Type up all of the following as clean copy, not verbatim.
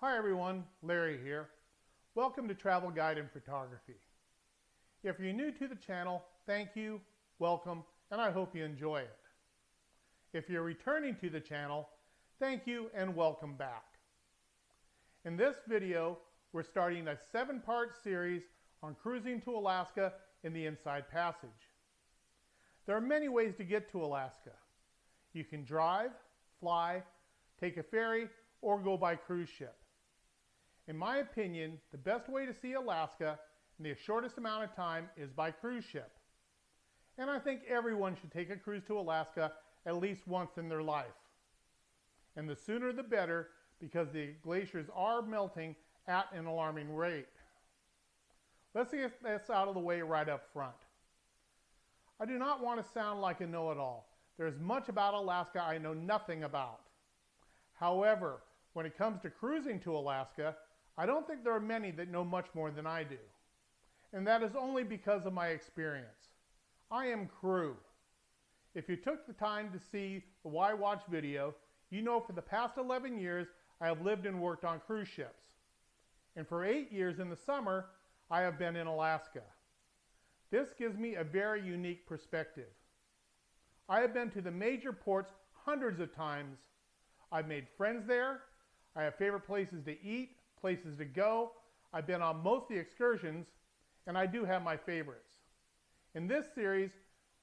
Hi everyone, Larry here. Welcome to Travel Guide and Photography. If you're new to the channel, thank you, welcome, and I hope you enjoy it. If you're returning to the channel, thank you and welcome back. In this video, we're starting a 7-part series on cruising to Alaska in the Inside Passage. There are many ways to get to Alaska. You can drive, fly, take a ferry, or go by cruise ship. In my opinion, the best way to see Alaska in the shortest amount of time is by cruise ship. And I think everyone should take a cruise to Alaska at least once in their life. And the sooner the better, because the glaciers are melting at an alarming rate. Let's get this out of the way right up front. I do not want to sound like a know-it-all. There's much about Alaska I know nothing about. However, when it comes to cruising to Alaska, I don't think there are many that know much more than I do. And that is only because of my experience. I am crew. If you took the time to see the Why Watch video, you know for the past 11 years I have lived and worked on cruise ships. And for 8 years in the summer, I have been in Alaska. This gives me a very unique perspective. I have been to the major ports hundreds of times. I've made friends there. I have favorite places to eat, places to go. I've been on most of the excursions, and I do have my favorites. In this series,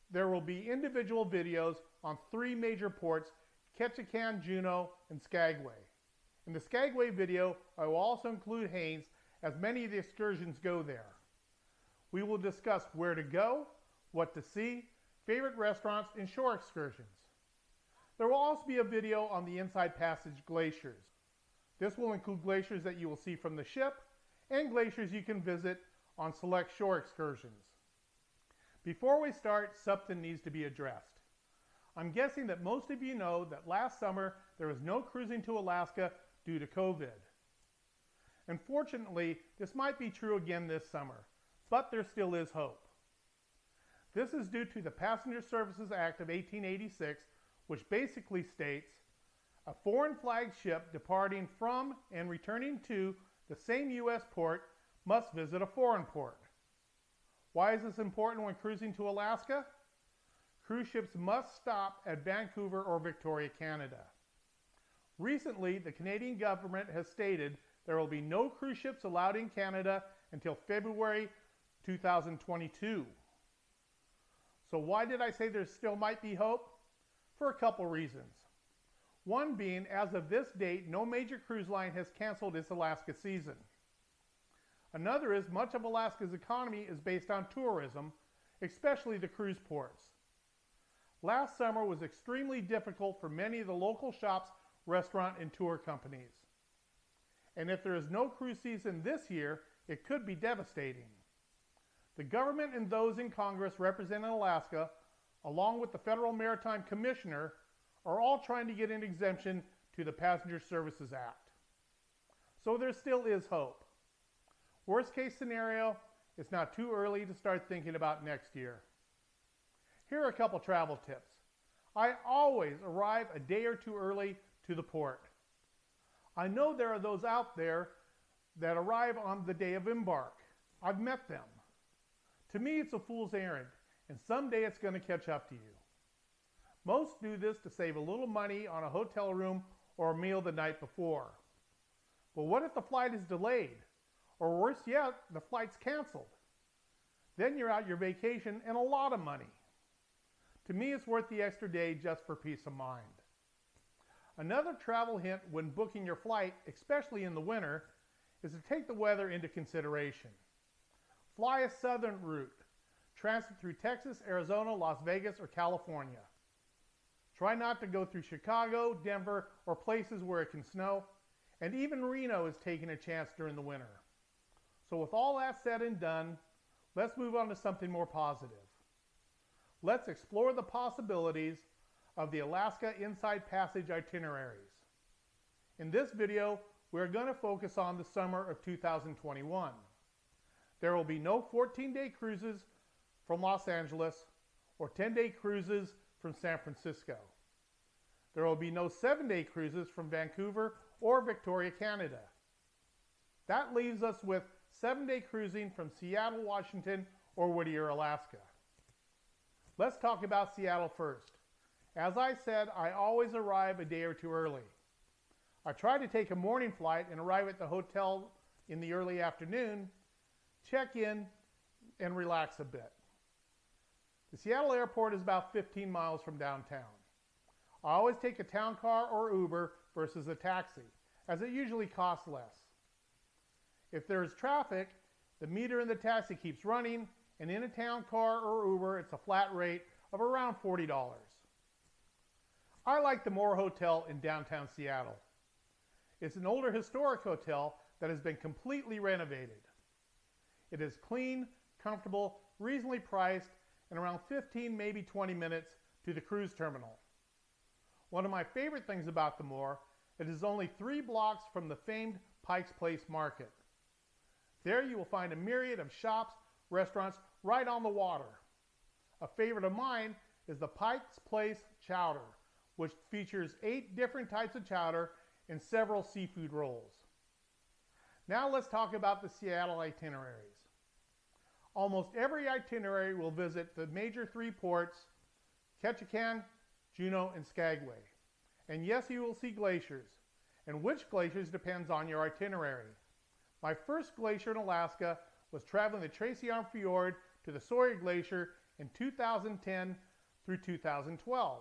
there will be individual videos on 3 major ports, Ketchikan, Juneau, and Skagway. In the Skagway video, I will also include Haines, as many of the excursions go there. We will discuss where to go, what to see, favorite restaurants, and shore excursions. There will also be a video on the Inside Passage glaciers. This will include glaciers that you will see from the ship and glaciers you can visit on select shore excursions. Before we start, something needs to be addressed. I'm guessing that most of you know that last summer there was no cruising to Alaska due to COVID. Unfortunately, this might be true again this summer, but there still is hope. This is due to the Passenger Services Act of 1886, which basically states a foreign flag ship departing from and returning to the same U.S. port must visit a foreign port. Why is this important when cruising to Alaska? Cruise ships must stop at Vancouver or Victoria, Canada. Recently, the Canadian government has stated there will be no cruise ships allowed in Canada until February 2022. So why did I say there still might be hope? For a couple reasons. One being, as of this date, no major cruise line has canceled its Alaska season. Another is much of Alaska's economy is based on tourism, especially the cruise ports. Last summer was extremely difficult for many of the local shops, restaurant, and tour companies. And if there is no cruise season this year, it could be devastating. The government and those in Congress representing Alaska, along with the Federal Maritime Commissioner, are all trying to get an exemption to the Passenger Services Act. So there still is hope. Worst case scenario, it's not too early to start thinking about next year. Here are a couple travel tips. I always arrive a day or two early to the port. I know there are those out there that arrive on the day of embark. I've met them. To me, it's a fool's errand, and someday it's going to catch up to you. Most do this to save a little money on a hotel room or a meal the night before. But what if the flight is delayed? Or worse yet, the flight's canceled? Then you're out your vacation and a lot of money. To me, it's worth the extra day just for peace of mind. Another travel hint when booking your flight, especially in the winter, is to take the weather into consideration. Fly a southern route. Transit through Texas, Arizona, Las Vegas, or California. Try not to go through Chicago, Denver, or places where it can snow, and even Reno is taking a chance during the winter. So with all that said and done, let's move on to something more positive. Let's explore the possibilities of the Alaska Inside Passage itineraries. In this video, we're going to focus on the summer of 2021. There will be no 14-day cruises from Los Angeles or 10-day cruises from San Francisco. There will be no 7-day cruises from Vancouver or Victoria, Canada. That leaves us with 7-day cruising from Seattle, Washington, or Whittier, Alaska. Let's talk about Seattle first. As I said, I always arrive a day or two early. I try to take a morning flight and arrive at the hotel in the early afternoon, check in, and relax a bit. The Seattle airport is about 15 miles from downtown. I always take a town car or Uber versus a taxi, as it usually costs less. If there's traffic, the meter in the taxi keeps running, and in a town car or Uber, it's a flat rate of around $40. I like the Moore Hotel in downtown Seattle. It's an older historic hotel that has been completely renovated. It is clean, comfortable, reasonably priced, and around 15, maybe 20 minutes to the cruise terminal. One of my favorite things about the Moore, it is only 3 blocks from the famed Pike's Place Market. There you will find a myriad of shops, restaurants right on the water. A favorite of mine is the Pike's Place Chowder, which features 8 different types of chowder and several seafood rolls. Now let's talk about the Seattle itineraries. Almost every itinerary will visit the major 3 ports, Ketchikan, Juneau, and Skagway. And yes, you will see glaciers, and which glaciers depends on your itinerary. My first glacier in Alaska was traveling the Tracy Arm Fjord to the Sawyer Glacier in 2010 through 2012.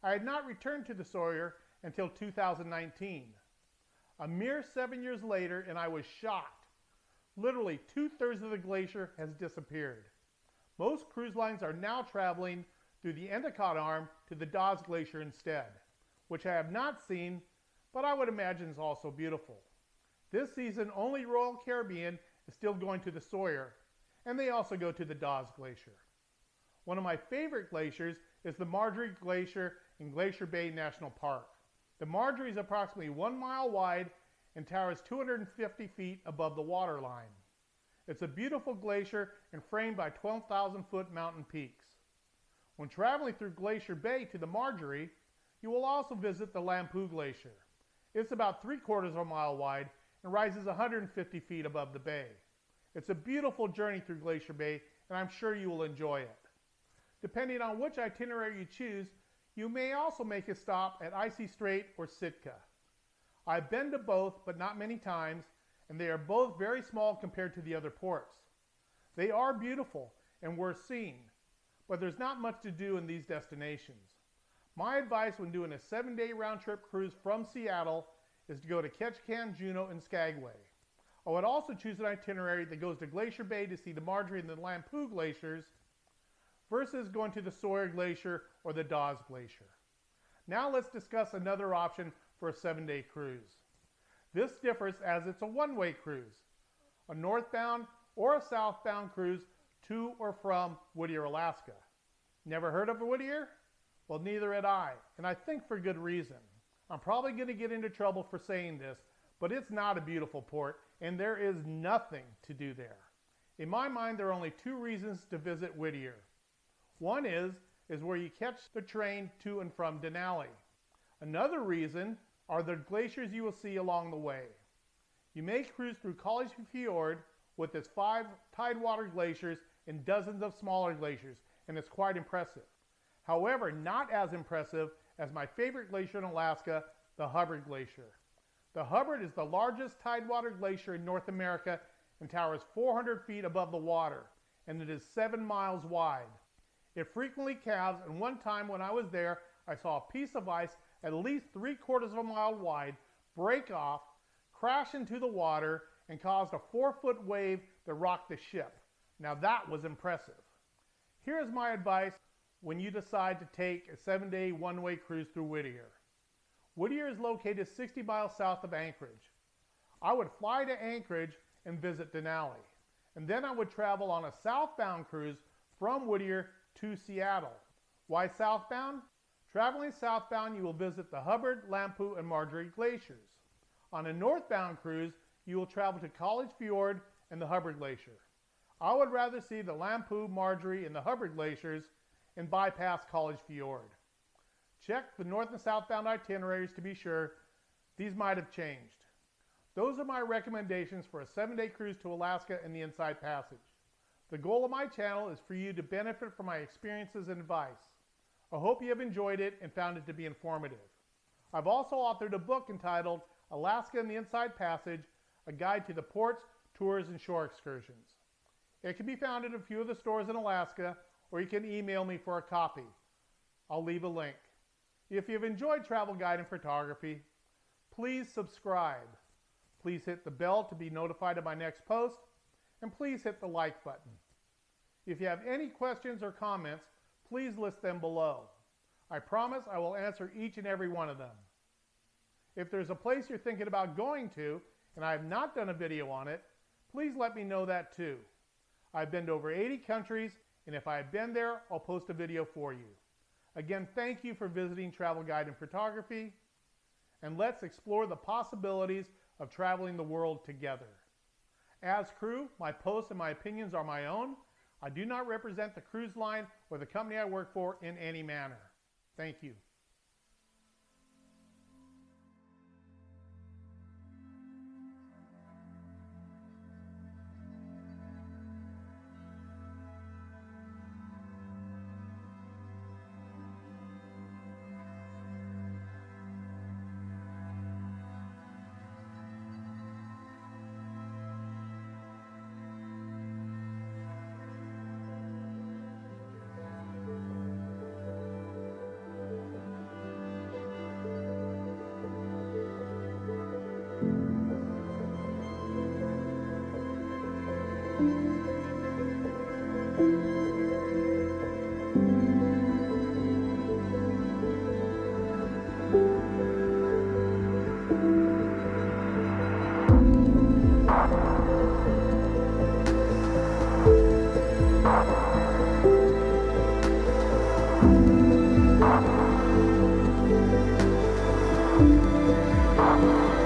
I had not returned to the Sawyer until 2019. A mere 7 years later, and I was shocked. Literally 2/3 of the glacier has disappeared. Most cruise lines are now traveling through the Endicott Arm to the Dawes Glacier instead, which I have not seen, but I would imagine is also beautiful. This season, only Royal Caribbean is still going to the Sawyer, and they also go to the Dawes Glacier. One of my favorite glaciers is the Marjorie Glacier in Glacier Bay National Park. The Marjorie is approximately 1 mile wide and towers 250 feet above the water line. It's a beautiful glacier and framed by 12,000-foot mountain peaks. When traveling through Glacier Bay to the Marjorie, you will also visit the Lampu Glacier. It's about 3/4 of a mile wide and rises 150 feet above the bay. It's a beautiful journey through Glacier Bay, and I'm sure you will enjoy it. Depending on which itinerary you choose, you may also make a stop at Icy Strait or Sitka. I've been to both, but not many times, and they are both very small compared to the other ports. They are beautiful and worth seeing, but there's not much to do in these destinations. My advice when doing a 7-day round-trip cruise from Seattle is to go to Ketchikan, Juneau, and Skagway. I would also choose an itinerary that goes to Glacier Bay to see the Marjorie and the Lampu glaciers versus going to the Sawyer Glacier or the Dawes Glacier. Now let's discuss another option for a 7-day cruise. This differs as it's a one-way cruise, a northbound or a southbound cruise to or from Whittier, Alaska. Never heard of Whittier? Well, neither had I, and I think for good reason. I'm probably going to get into trouble for saying this, but it's not a beautiful port, and there is nothing to do there. In my mind, there are only 2 reasons to visit Whittier. One is where you catch the train to and from Denali. Another reason are the glaciers you will see along the way. You may cruise through College Fjord with its 5 tidewater glaciers and dozens of smaller glaciers, and it's quite impressive. However, not as impressive as my favorite glacier in Alaska, the Hubbard Glacier. The Hubbard is the largest tidewater glacier in North America and towers 400 feet above the water, and it is 7 miles wide. It frequently calves, and one time when I was there, I saw a piece of ice at least 3/4 of a mile wide break off, crash into the water, and caused a 4-foot wave that rocked the ship. Now that was impressive. Here's my advice when you decide to take a 7-day one-way cruise through Whittier. Whittier is located 60 miles south of Anchorage. I would fly to Anchorage and visit Denali, and then I would travel on a southbound cruise from Whittier to Seattle. Why southbound? Traveling southbound, you will visit the Hubbard, Lampu, and Marjorie glaciers. On a northbound cruise, you will travel to College Fjord and the Hubbard Glacier. I would rather see the Lampu, Marjorie, and the Hubbard glaciers and bypass College Fjord. Check the north and southbound itineraries to be sure. These might have changed. Those are my recommendations for a 7-day cruise to Alaska and the Inside Passage. The goal of my channel is for you to benefit from my experiences and advice. I hope you have enjoyed it and found it to be informative. I've also authored a book entitled Alaska and the Inside Passage, a guide to the ports, tours, and shore excursions. It can be found at a few of the stores in Alaska, or you can email me for a copy. I'll leave a link. If you've enjoyed travel guide and photography, please subscribe. Please hit the bell to be notified of my next post, and please hit the like button. If you have any questions or comments, please list them below. I promise I will answer each and every one of them. If there's a place you're thinking about going to, and I have not done a video on it, please let me know that too. I've been to over 80 countries, and if I have been there, I'll post a video for you. Again, thank you for visiting Travel Guide and Photography, and let's explore the possibilities of traveling the world together. As crew, my posts and my opinions are my own. I do not represent the cruise line or the company I work for in any manner. Thank you.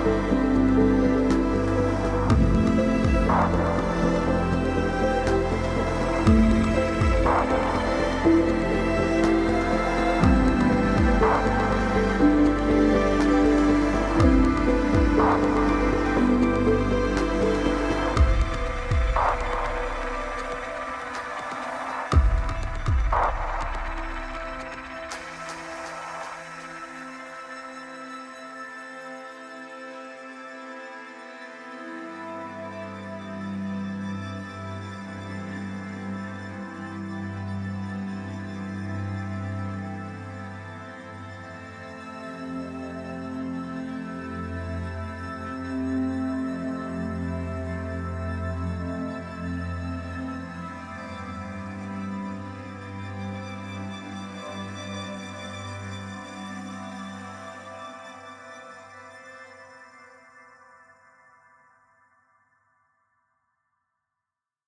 Thank you.